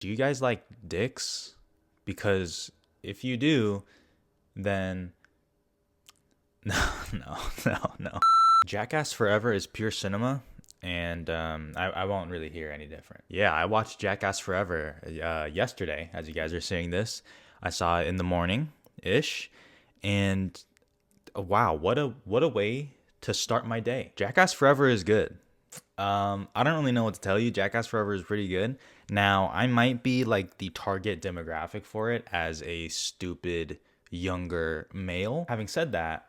do you guys like dicks? Because if you do, then no. Jackass Forever is pure cinema, and I won't really hear any different. Yeah, I watched Jackass Forever yesterday. As you guys are seeing this, I saw it in the morning ish, and wow, what a way to start my day. Jackass Forever is good. I don't really know what to tell you. Jackass Forever is pretty good. Now, I might be like the target demographic for it as a stupid younger male. Having said that,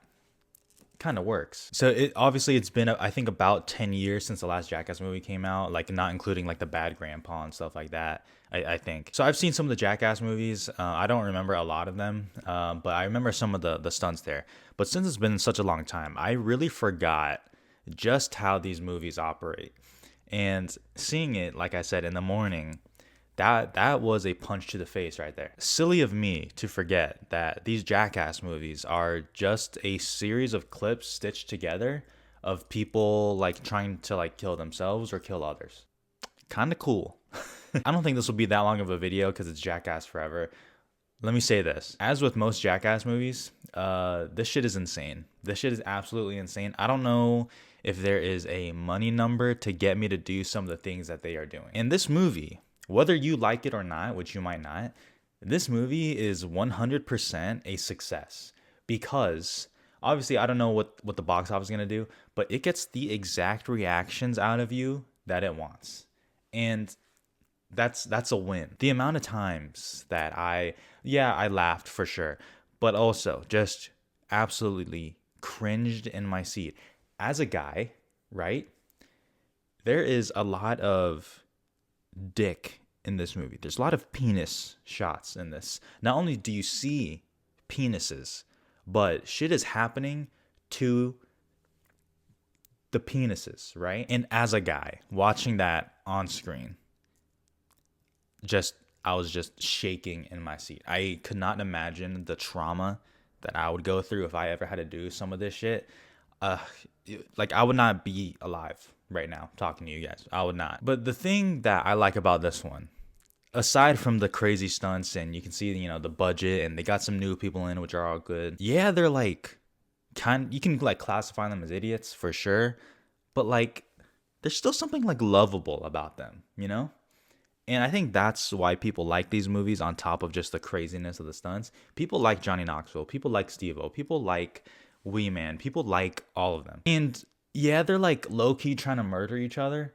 kind of works. So it's been I think about 10 years since the last Jackass movie came out, like not including like the Bad Grandpa and stuff like that. I think so. I've seen some of the Jackass movies. I don't remember a lot of them, but I remember some of the stunts there. But since it's been such a long time, I really forgot just how these movies operate. And seeing it, like I said, in the morning, that was a punch to the face right there. Silly of me to forget that these Jackass movies are just a series of clips stitched together of people like trying to like kill themselves or kill others. Kind of cool. I don't think this will be that long of a video because it's Jackass Forever. Let me say this. As with most Jackass movies, this shit is insane. This shit is absolutely insane. I don't know if there is a money number to get me to do some of the things that they are doing. In this movie, whether you like it or not, which you might not, this movie is 100% a success because obviously I don't know what the box office is going to do, but it gets the exact reactions out of you that it wants. And that's a win. The amount of times that I laughed for sure, but also just absolutely cringed in my seat. As a guy, right? There is a lot of dick in this movie. There's a lot of penis shots in this. Not only do you see penises, but shit is happening to the penises, right? And as a guy watching that on screen, I was just shaking in my seat. I could not imagine the trauma that I would go through if I ever had to do some of this shit. Like I would not be alive right now talking to you guys. I would not. But the thing that I like about this one, aside from the crazy stunts and you can see, the budget and they got some new people in, which are all good. Yeah, they're like you can like classify them as idiots for sure, but like there's still something like lovable about them, And I think that's why people like these movies on top of just the craziness of the stunts. People like Johnny Knoxville. People like Steve-O. People like Wee Man. People like all of them. And yeah, they're like low-key trying to murder each other.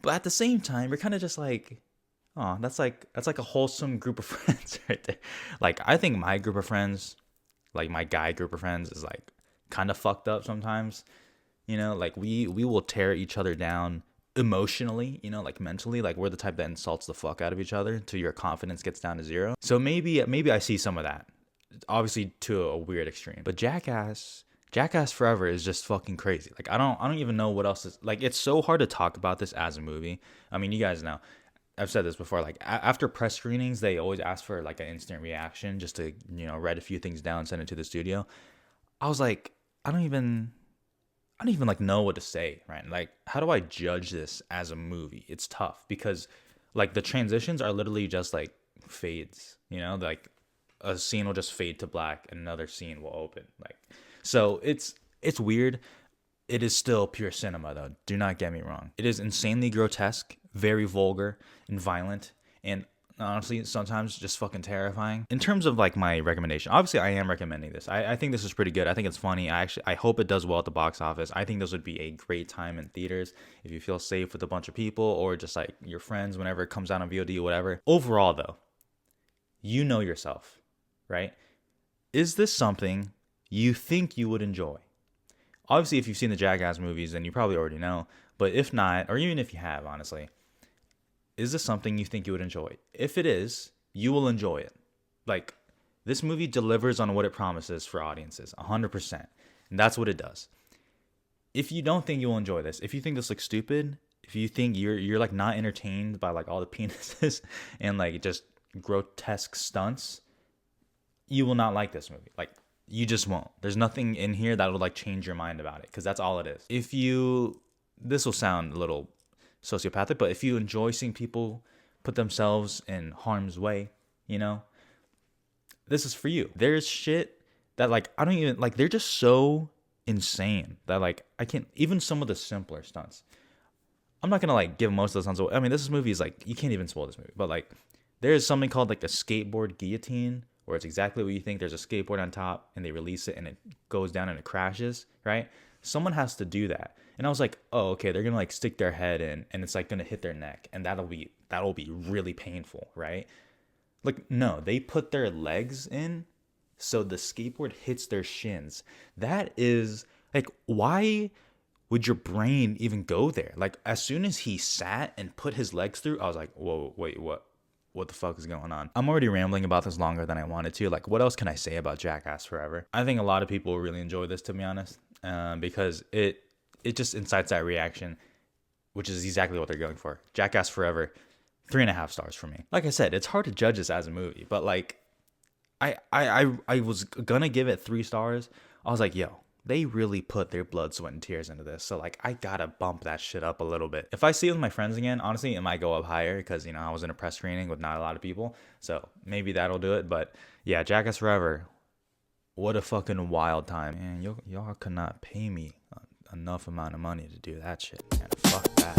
But at the same time, you're kind of just like, oh, that's like a wholesome group of friends right there. Like, I think my group of friends, like my guy group of friends is like kind of fucked up sometimes. Like we will tear each other down emotionally, like mentally. Like we're the type that insults the fuck out of each other till your confidence gets down to zero. So maybe I see some of that, obviously to a weird extreme. But Jackass Forever is just fucking crazy. Like I don't even know what else is like. It's so hard to talk about this as a movie. I mean, you guys know, I've said this before. Like after press screenings, they always ask for like an instant reaction just to write a few things down, send it to the studio. I was like, I don't even like know what to say, right? Like, how do I judge this as a movie? It's tough because like the transitions are literally just like fades, like a scene will just fade to black and another scene will open. Like, so it's weird. It is still pure cinema though. Do not get me wrong. It is insanely grotesque, very vulgar and violent, and honestly sometimes just fucking terrifying. In terms of like my recommendation, obviously I am recommending this. I think this is pretty good. I think it's funny. I hope it does well at the box office. I think this would be a great time in theaters if you feel safe with a bunch of people or just like your friends whenever it comes out on VOD or whatever. Overall though, you know yourself, right? Is this something you think you would enjoy? Obviously if you've seen the Jackass movies then you probably already know, but if not, or even if you have, honestly, is this something you think you would enjoy? If it is, you will enjoy it. Like, this movie delivers on what it promises for audiences, 100%. And that's what it does. If you don't think you'll enjoy this, if you think this looks stupid, if you think you're like not entertained by like all the penises and like just grotesque stunts, you will not like this movie. Like, you just won't. There's nothing in here that will like change your mind about it because that's all it is. This will sound a little sociopathic, but if you enjoy seeing people put themselves in harm's way, you know, this is for you. There's shit that like I don't even like, they're just so insane that like I can't even some of the simpler stunts. I'm not gonna like give most of the stunts away. I mean, this movie is like you can't even spoil this movie, but like there's something called like a skateboard guillotine where it's exactly what you think. There's a skateboard on top and they release it and it goes down and it crashes, right? Someone has to do that. And I was like, oh, okay, they're gonna like stick their head in and it's like gonna hit their neck and that'll be really painful, right? Like, no, they put their legs in so the skateboard hits their shins. That is like, why would your brain even go there? Like, as soon as he sat and put his legs through, I was like, whoa, wait, what? What the fuck is going on? I'm already rambling about this longer than I wanted to. Like, what else can I say about Jackass Forever? I think a lot of people will really enjoy this, to be honest, because it just incites that reaction, which is exactly what they're going for. Jackass Forever, 3.5 stars for me. Like I said, it's hard to judge this as a movie, but like, I was gonna give it 3 stars. I was like, yo, they really put their blood, sweat, and tears into this. So like, I gotta bump that shit up a little bit. If I see it with my friends again, honestly, it might go up higher because, you know, I was in a press screening with not a lot of people. So maybe that'll do it. But yeah, Jackass Forever, what a fucking wild time. Man, y'all could not pay me enough amount of money to do that shit, man. Fuck that.